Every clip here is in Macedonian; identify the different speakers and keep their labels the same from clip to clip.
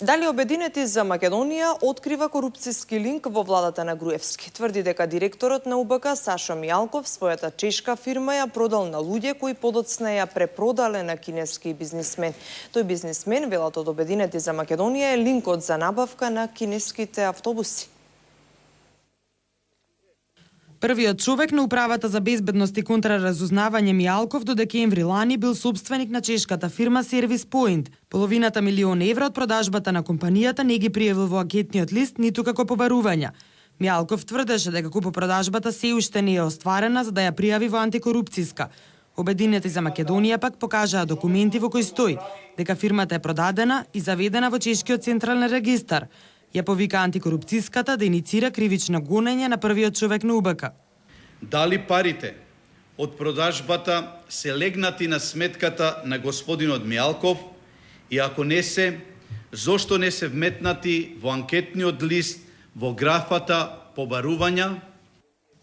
Speaker 1: Дали Обединети за Македонија открива корупцијски линк во владата на Груевски. Тврди дека директорот на УБК Сашо Мијалков својата чешка фирма ја продал на луѓе кои подоцна ја препродале на кинески бизнисмен. Тој бизнисмен, велат од Обединети за Македонија, е линкот за набавка на кинеските автобуси.
Speaker 2: Првиот човек на управата за безбедност и контраразузнавање Мијалков до декември лани бил собственик на чешката фирма Service Point. Половината милион евра од продажбата на компанијата не ги пријавил во анкетниот лист ниту како побарувања. Мијалков тврдеше дека купопродажбата се уште не е остварена за да ја пријави во антикорупцијска. Обединети за Македонија пак покажаа документи во кои стои дека фирмата е продадена и заведена во чешкиот централен регистар. Ја повика антикорупцијската да иницира кривично гонење на првиот човек на УБК.
Speaker 3: Дали парите од продажбата се легнати на сметката на господинот Мијалков и ако не се, зошто не се вметнати во анкетниот лист во графата побарувања?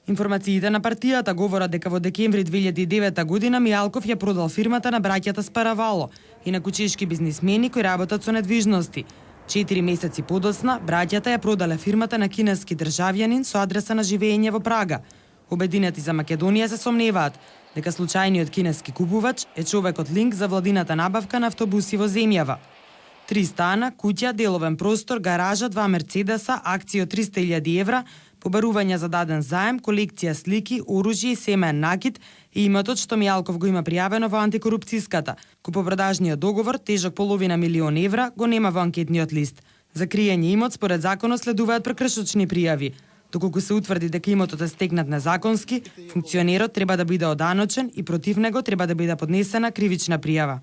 Speaker 2: Информациите на партијата говорат дека во декември 2009 година Мијалков ја продал фирмата на браќата Спаравало, инаку чешки бизнисмени кои работат со недвижности. 4 месеци подоцна, браќата ја продале фирмата на кинески државјанин со адреса на живење во Прага. Обединети за Македонија се сомневаат дека случајниот кинески купувач е човекот линк за владината набавка на автобуси во земјава. 3 стана, куќа, деловен простор, гаража, 2 Мерцедеса, акции од 300.000 евра, побарувања за даден заем, колекција слики, оружје и семеен накид и имотот што Мијалков го има пријавено во антикорупцијската. Купопродажниот договор, тежок половина милион евра, го нема во анкетниот лист. За кријање имот според законот следуваат прекршочни пријави. Доколку се утврди дека имотот е стекнат незаконски, функционерот треба да биде оданочен и против него треба да биде поднесена кривична пријава.